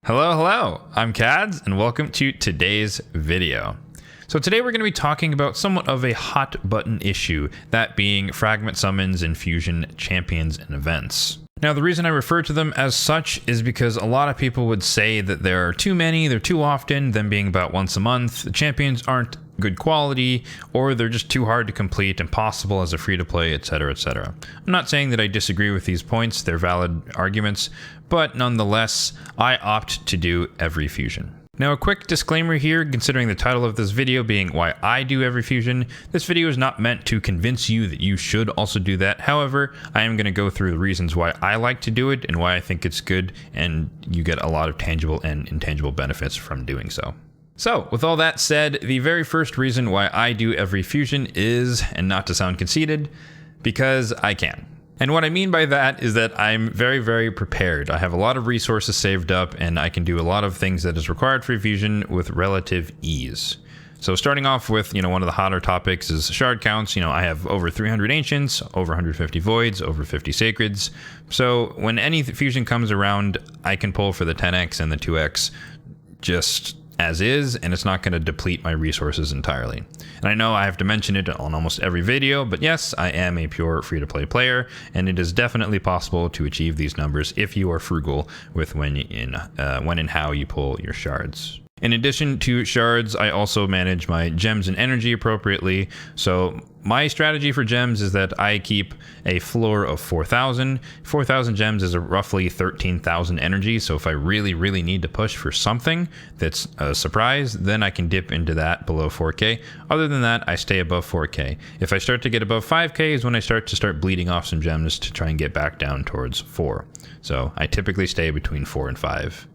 Hello, I'm Kads, and welcome to today's video. So today we're going to be talking about somewhat of a hot button issue, that being fragment summons in Fusion champions and events. Now, the reason I refer to them as such is because a lot of people would say that there are too many, they're too often, them being about once a month, the champions aren't good quality, or they're just too hard to complete, impossible as a free-to-play, etc., etc. I'm not saying that I disagree with these points, they're valid arguments, but nonetheless, I opt to do every fusion. Now, a quick disclaimer here, considering the title of this video being why I do every fusion. This video is not meant to convince you that you should also do that. However, I am going to go through the reasons why I like to do it and why I think it's good, and you get a lot of tangible and intangible benefits from doing so. So, with all that said, the very first reason why I do every fusion is, and not to sound conceited, because I can. And what I mean by that is that I'm very prepared. I have a lot of resources saved up, and I can do a lot of things that is required for fusion with relative ease. So starting off with, one of the hotter topics is shard counts. I have over 300 ancients, over 150 voids, over 50 sacreds. So when any fusion comes around, I can pull for the 10x and the 2x just as is, and it's not going to deplete my resources entirely. And I know I have to mention it on almost every video, but yes, I am a pure free-to-play player, and it is definitely possible to achieve these numbers if you are frugal with when and how you pull your shards. In addition to shards, I also manage my gems and energy appropriately. So my strategy for gems is that I keep a floor of 4,000. 4,000 gems is roughly 13,000 energy. So if I really need to push for something that's a surprise, then I can dip into that below 4K. Other than that, I stay above 4K. If I start to get above 5K is when I start bleeding off some gems to try and get back down towards 4. So I typically stay between 4 and 5.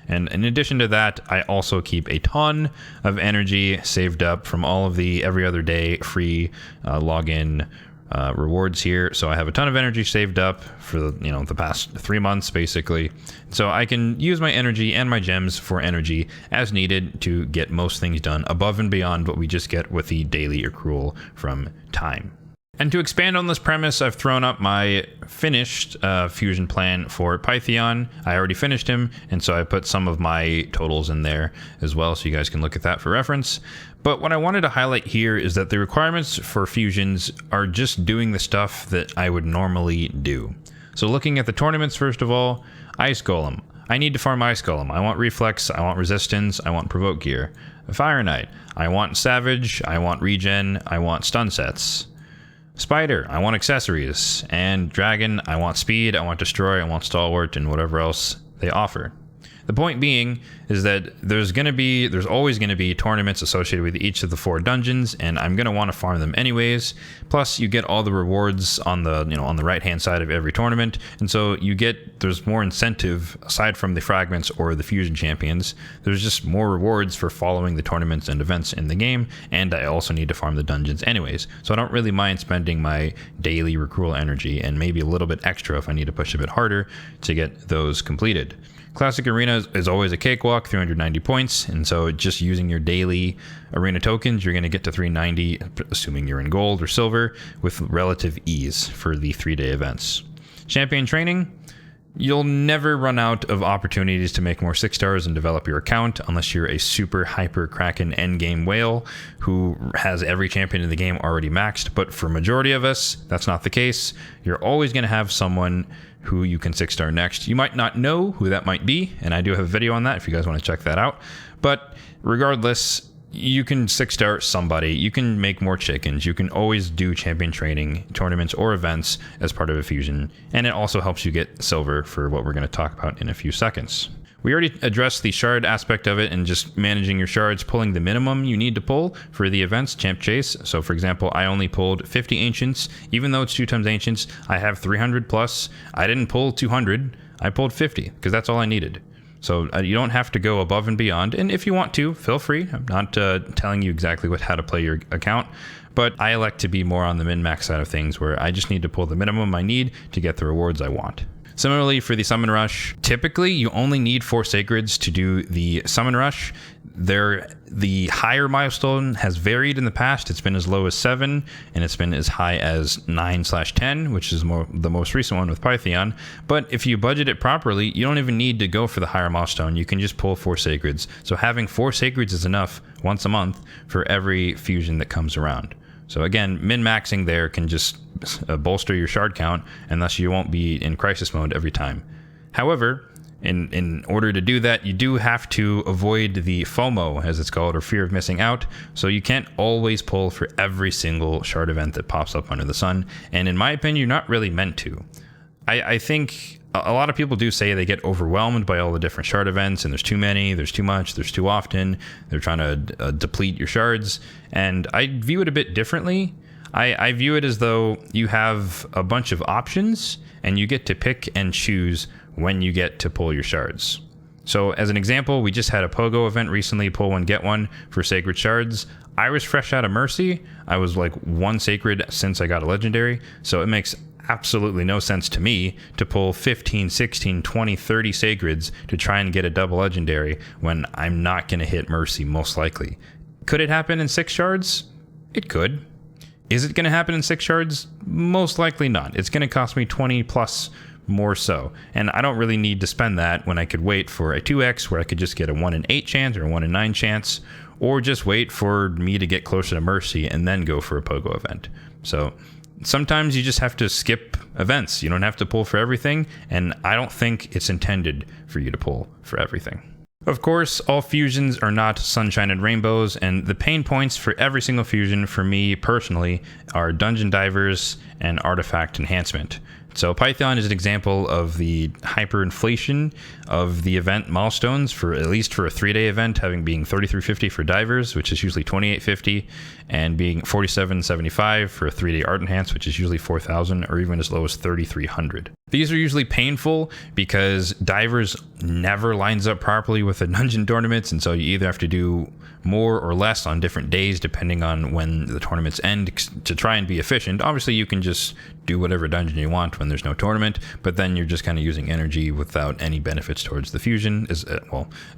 And in addition to that, I also keep a ton of energy saved up from all of the every other day free login rewards here. So I have a ton of energy saved up for the past 3 months basically. So I can use my energy and my gems for energy as needed to get most things done above and beyond what we just get with the daily accrual from time. And to expand on this premise, I've thrown up my finished fusion plan for Pythion. I already finished him, and so I put some of my totals in there as well, so you guys can look at that for reference. But what I wanted to highlight here is that the requirements for fusions are just doing the stuff that I would normally do. So looking at the tournaments, first of all, Ice Golem. I need to farm Ice Golem. I want Reflex, I want Resistance, I want Provoke Gear. Fire Knight. I want Savage, I want Regen, I want Stun Sets. Spider, I want accessories, and Dragon, I want speed, I want destroy, I want stalwart, and whatever else they offer. The point being is that there's always going to be tournaments associated with each of the 4 dungeons, and I'm going to want to farm them anyways. Plus, you get all the rewards on the on the right-hand side of every tournament, and so there's more incentive aside from the fragments or the fusion champions. There's just more rewards for following the tournaments and events in the game, and I also need to farm the dungeons anyways. So I don't really mind spending my daily accrual energy and maybe a little bit extra if I need to push a bit harder to get those completed. Classic Arena is always a cakewalk, 390 points, and so just using your daily arena tokens, you're going to get to 390, assuming you're in gold or silver, with relative ease for the 3-day events. Champion training, you'll never run out of opportunities to make more 6 stars and develop your account unless you're a super hyper kraken endgame whale who has every champion in the game already maxed. But for majority of us, that's not the case. You're always going to have someone who you can 6-star next. You might not know who that might be, and I do have a video on that if you guys want to check that out. But regardless, you can 6-star somebody. You can make more chickens. You can always do champion training, tournaments, or events as part of a fusion. And it also helps you get silver for what we're going to talk about in a few seconds. We already addressed the shard aspect of it and just managing your shards, pulling the minimum you need to pull for the events, Champ Chase. So for example, I only pulled 50 Ancients. Even though it's 2 times Ancients, I have 300 plus. I didn't pull 200, I pulled 50 because that's all I needed. So you don't have to go above and beyond. And if you want to, feel free. I'm not telling you exactly how to play your account, but I elect to be more on the min-max side of things where I just need to pull the minimum I need to get the rewards I want. Similarly, for the Summon Rush, typically you only need 4 Sacreds to do the Summon Rush. The higher milestone has varied in the past. It's been as low as 7, and it's been as high as 9/10, which is the most recent one with Pythion. But if you budget it properly, you don't even need to go for the higher milestone. You can just pull 4 Sacreds. So having 4 Sacreds is enough once a month for every fusion that comes around. So again, min-maxing there can just bolster your shard count, and thus you won't be in crisis mode every time. However, in order to do that, you do have to avoid the FOMO, as it's called, or fear of missing out. So you can't always pull for every single shard event that pops up under the sun. And in my opinion, you're not really meant to. I think a lot of people do say they get overwhelmed by all the different shard events, and there's too many, there's too much, there's too often. They're trying to deplete your shards. And I view it a bit differently. I view it as though you have a bunch of options, and you get to pick and choose when you get to pull your shards. So as an example, we just had a Pogo event recently, pull one, get one for Sacred Shards. I was fresh out of Mercy. I was like 1 Sacred since I got a Legendary. So it makes absolutely no sense to me to pull 15, 16, 20, 30 Sacreds to try and get a double Legendary when I'm not going to hit Mercy most likely. Could it happen in 6 shards? It could. Is it going to happen in 6 shards? Most likely not. It's going to cost me 20 plus more so, and I don't really need to spend that when I could wait for a 2x where I could just get a 1 in 8 chance or a 1 in 9 chance, or just wait for me to get closer to Mercy and then go for a Pogo event. So sometimes you just have to skip events. You don't have to pull for everything, and I don't think it's intended for you to pull for everything. Of course, all fusions are not sunshine and rainbows, and the pain points for every single fusion for me personally are Dungeon Divers and Artifact Enhancement. So Python is an example of the hyperinflation of the event milestones, for at least for a 3-day event, being 3350 for divers, which is usually 2850, and being 4775 for a 3-day art enhance, which is usually 4000, or even as low as 3300. These are usually painful because divers never lines up properly with the dungeon tournaments, and so you either have to do more or less on different days depending on when the tournaments end to try and be efficient. Obviously you can just do whatever dungeon you want when there's no tournament, but then you're just kind of using energy without any benefits towards the fusion,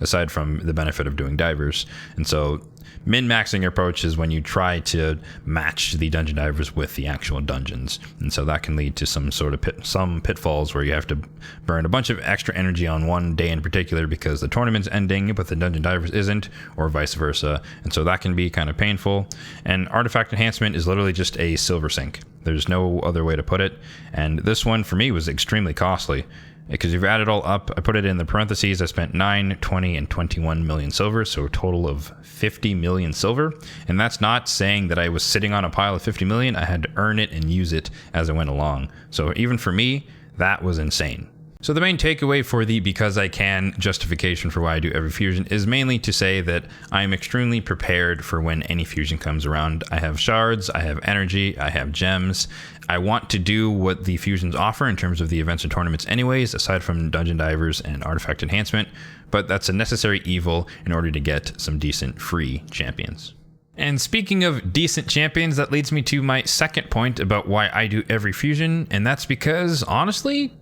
aside from the benefit of doing divers. And so min-maxing approach is when you try to match the dungeon divers with the actual dungeons, and so that can lead to some sort of some pitfalls where you have to burn a bunch of extra energy on one day in particular because the tournament's ending but the dungeon divers isn't, or vice versa, and so that can be kind of painful. And Artifact Enhancement is literally just a silver sink. There's no other way to put it, and this one for me was extremely costly. Because if you add it all up, I put it in the parentheses, I spent 9, 20, and 21 million silver, so a total of 50 million silver. And that's not saying that I was sitting on a pile of 50 million, I had to earn it and use it as I went along. So even for me, that was insane. So the main takeaway for the because I can justification for why I do every fusion is mainly to say that I'm extremely prepared for when any fusion comes around. I have shards, I have energy, I have gems. I want to do what the fusions offer in terms of the events and tournaments anyways, aside from Dungeon Divers and Artifact Enhancement, but that's a necessary evil in order to get some decent free champions. And speaking of decent champions, that leads me to my second point about why I do every fusion, and that's because, honestly,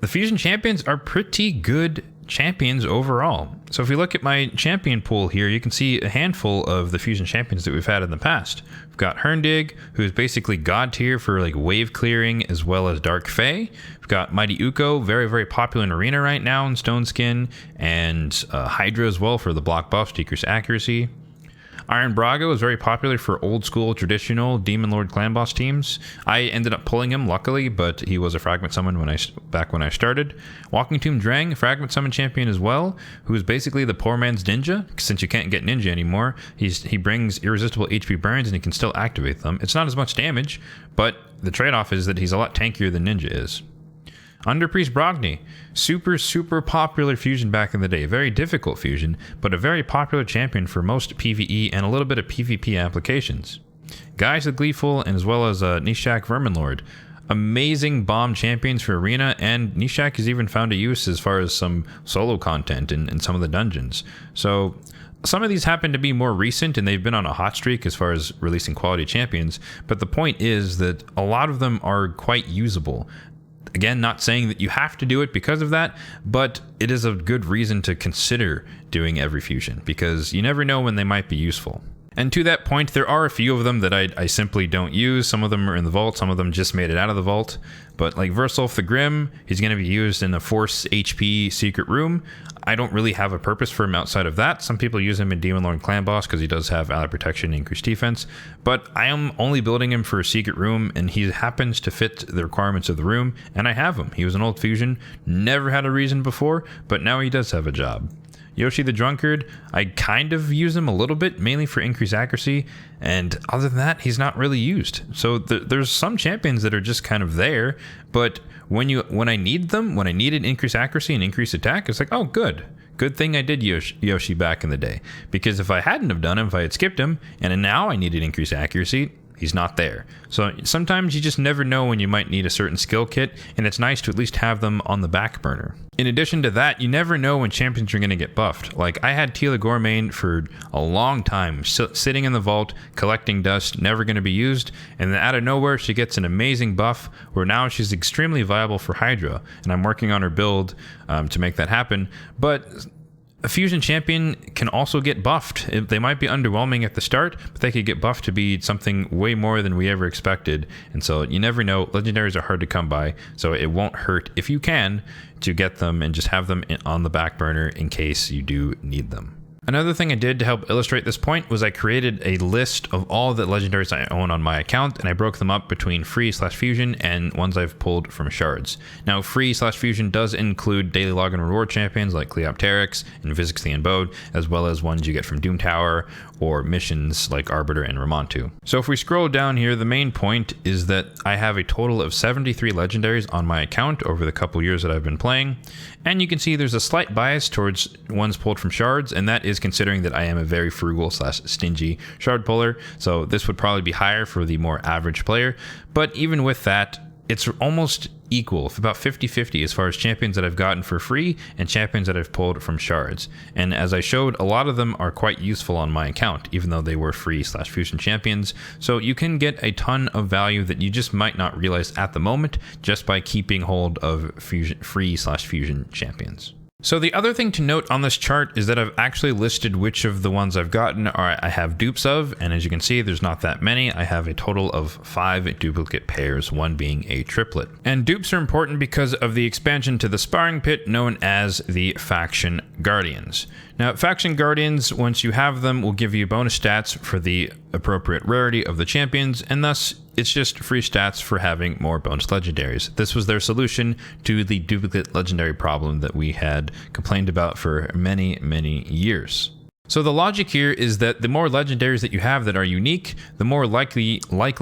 the fusion champions are pretty good champions overall. So if we look at my champion pool here, you can see a handful of the fusion champions that we've had in the past. We've got Herndig, who's basically god tier for like wave clearing as well as Dark Fae. We've got Mighty Uko, very, very popular in Arena right now in Stone Skin, and Hydra as well for the block buffs, decrease accuracy. Iron Brago is very popular for old school traditional Demon Lord clan boss teams. I ended up pulling him luckily, but he was a fragment summon back when I started. Walking Tomb Drang, fragment summon champion as well, who is basically the poor man's ninja. Since you can't get ninja anymore, he brings irresistible HP burns and he can still activate them. It's not as much damage, but the trade-off is that he's a lot tankier than ninja is. Underpriest Brogni, super popular fusion back in the day. Very difficult fusion, but a very popular champion for most PvE and a little bit of PvP applications. Guys the Gleeful, and as well as Nishak Verminlord. Amazing bomb champions for Arena, and Nishak has even found a use as far as some solo content in some of the dungeons. So some of these happen to be more recent, and they've been on a hot streak as far as releasing quality champions, but the point is that a lot of them are quite usable. Again, not saying that you have to do it because of that, but it is a good reason to consider doing every fusion because you never know when they might be useful. And to that point, there are a few of them that I simply don't use. Some of them are in the vault, some of them just made it out of the vault. But like Versolf the Grim, he's going to be used in a Force HP secret room. I don't really have a purpose for him outside of that. Some people use him in Demon Lord Clan Boss because he does have ally protection and increased defense. But I am only building him for a secret room, and he happens to fit the requirements of the room, and I have him. He was an old fusion, never had a reason before, but now he does have a job. Yoshi the Drunkard, I kind of use him a little bit, mainly for increased accuracy, and other than that, he's not really used. So there's some champions that are just kind of there, but when I need them, when I needed increased accuracy and increased attack, it's like, oh, good thing I did Yoshi back in the day, because if I hadn't have done him, if I had skipped him, and now I needed increased accuracy, he's not there. So sometimes you just never know when you might need a certain skill kit, and it's nice to at least have them on the back burner. In addition to that, you never know when champions are going to get buffed. Like I had Tila Gourmain for a long time, sitting in the vault, collecting dust, never going to be used, and then out of nowhere she gets an amazing buff where now she's extremely viable for Hydra, and I'm working on her build to make that happen. But a fusion champion can also get buffed. They might be underwhelming at the start, but they could get buffed to be something way more than we ever expected. And so you never know. Legendaries are hard to come by, so it won't hurt if you can to get them and just have them on the back burner in case you do need them. Another thing I did to help illustrate this point was I created a list of all the legendaries I own on my account, and I broke them up between free/fusion and ones I've pulled from shards. Now, free/fusion does include daily login reward champions like Cleopteryx and Visix the Unbowed, as well as ones you get from Doom Tower or missions like Arbiter and Ramontu. So if we scroll down here, the main point is that I have a total of 73 legendaries on my account over the couple years that I've been playing. And you can see there's a slight bias towards ones pulled from shards, and that is considering that I am a very frugal/stingy shard puller. So this would probably be higher for the more average player. But even with that, it's almost equal, about 50-50 as far as champions that I've gotten for free and champions that I've pulled from shards. And as I showed, a lot of them are quite useful on my account, even though they were free/fusion champions. So you can get a ton of value that you just might not realize at the moment just by keeping hold of free/fusion champions. So the other thing to note on this chart is that I've actually listed which of the ones I've gotten I have dupes of, and as you can see, there's not that many. I have a total of 5 duplicate pairs, one being a triplet. And dupes are important because of the expansion to the sparring pit known as the Faction Guardians. Now, Faction Guardians, once you have them, will give you bonus stats for the appropriate rarity of the champions, and thus it's just free stats for having more bonus legendaries. This was their solution to the duplicate legendary problem that we had complained about for many, many years. So the logic here is that the more legendaries that you have that are unique, the more likely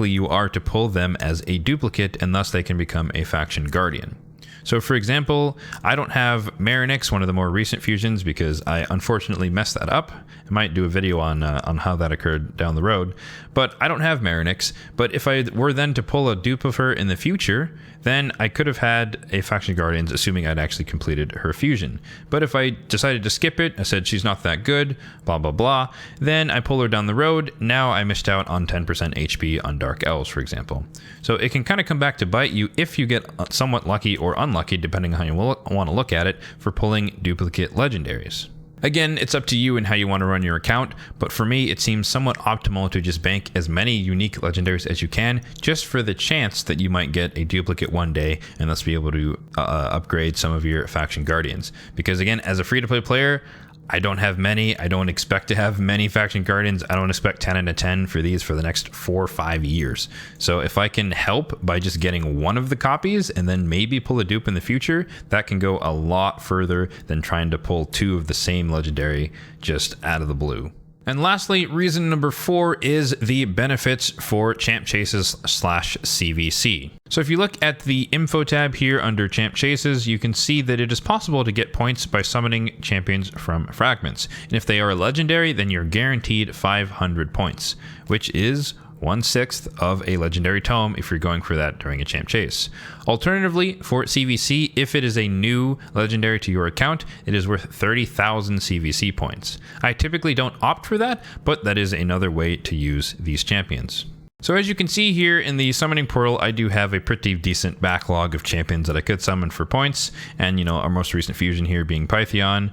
you are to pull them as a duplicate, and thus they can become a Faction Guardian. So for example, I don't have Marinix, one of the more recent fusions, because I unfortunately messed that up. I might do a video on how that occurred down the road, but I don't have Marinix. But if I were then to pull a dupe of her in the future, then I could have had a Faction Guardians, assuming I'd actually completed her fusion. But if I decided to skip it, I said she's not that good, blah, blah, blah, then I pull her down the road. Now I missed out on 10% HP on Dark Elves, for example. So it can kind of come back to bite you if you get somewhat lucky or unlucky, depending on how you want to look at it, for pulling duplicate legendaries. Again, it's up to you and how you want to run your account, but for me, it seems somewhat optimal to just bank as many unique legendaries as you can, just for the chance that you might get a duplicate one day and thus be able to upgrade some of your Faction Guardians. Because again, as a free-to-play player, I don't have many. I don't expect to have many Faction Guardians. I don't expect 10 out of 10 for these for the next 4 or 5 years. So if I can help by just getting one of the copies and then maybe pull a dupe in the future, that can go a lot further than trying to pull 2 of the same legendary just out of the blue. And lastly, reason number 4 is the benefits for champ chases / CVC. So if you look at the info tab here under champ chases, you can see that it is possible to get points by summoning champions from fragments. And if they are legendary, then you're guaranteed 500 points, which is 1/6 of a legendary tome if you're going for that during a champ chase. Alternatively, for CVC, if it is a new legendary to your account, it is worth 30,000 CVC points. I typically don't opt for that, but that is another way to use these champions. So as you can see here in the summoning portal, I do have a pretty decent backlog of champions that I could summon for points. And, you know, our most recent fusion here being Pythion.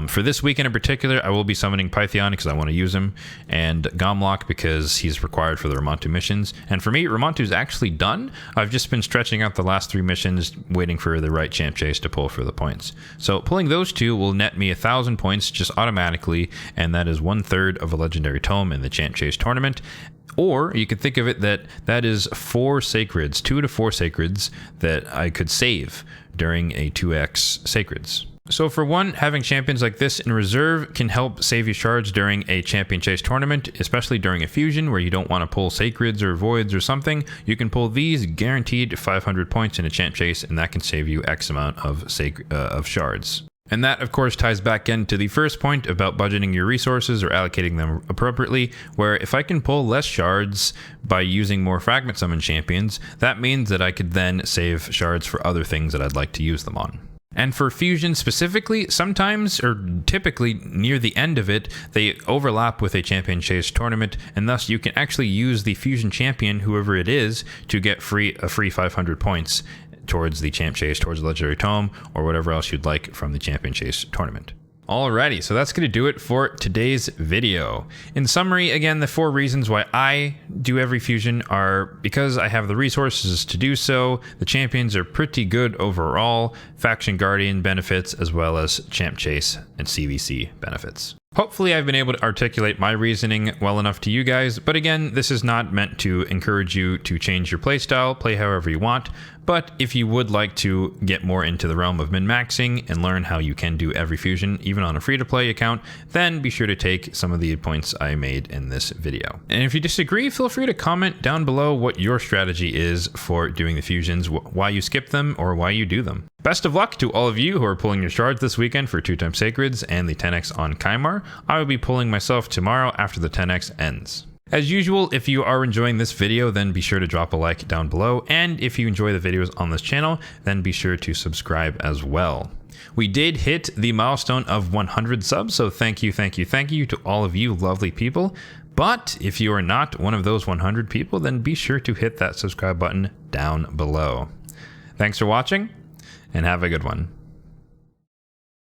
For this weekend in particular, I will be summoning Pythion because I want to use him, and Gomlock because he's required for the Ramontu missions. And for me, Ramontu's actually done. I've just been stretching out the last 3 missions, waiting for the right champ chase to pull for the points. So pulling those 2 will net me 1,000 points just automatically, and that is 1/3 of a legendary tome in the champ chase tournament. Or you could think of it that is 4 sacreds, 2 to 4 sacreds that I could save during a 2x sacreds. So for one, having champions like this in reserve can help save you shards during a champion chase tournament, especially during a fusion where you don't want to pull sacreds or voids or something. You can pull these guaranteed 500 points in a champ chase, and that can save you X amount of shards. And that, of course, ties back into the first point about budgeting your resources or allocating them appropriately, where if I can pull less shards by using more fragment summon champions, that means that I could then save shards for other things that I'd like to use them on. And for fusion specifically, sometimes, or typically near the end of it, they overlap with a champion chase tournament, and thus you can actually use the fusion champion, whoever it is, to get a free 500 points towards the champ chase, towards the legendary tome, or whatever else you'd like from the champion chase tournament. Alrighty, so that's going to do it for today's video. In summary, again, the 4 reasons why I do every fusion are because I have the resources to do so, the champions are pretty good overall, faction guardian benefits, as well as champ chase and CVC benefits. Hopefully I've been able to articulate my reasoning well enough to you guys, but again, this is not meant to encourage you to change your playstyle, play however you want, but if you would like to get more into the realm of min-maxing and learn how you can do every fusion, even on a free-to-play account, then be sure to take some of the points I made in this video. And if you disagree, feel free to comment down below what your strategy is for doing the fusions, why you skip them, or why you do them. Best of luck to all of you who are pulling your shards this weekend for 2x Sacreds and the 10x on Kymar. I will be pulling myself tomorrow after the 10x ends. As usual, if you are enjoying this video, then be sure to drop a like down below. And if you enjoy the videos on this channel, then be sure to subscribe as well. We did hit the milestone of 100 subs, so thank you to all of you lovely people. But if you are not one of those 100 people, then be sure to hit that subscribe button down below. Thanks for watching, and have a good one.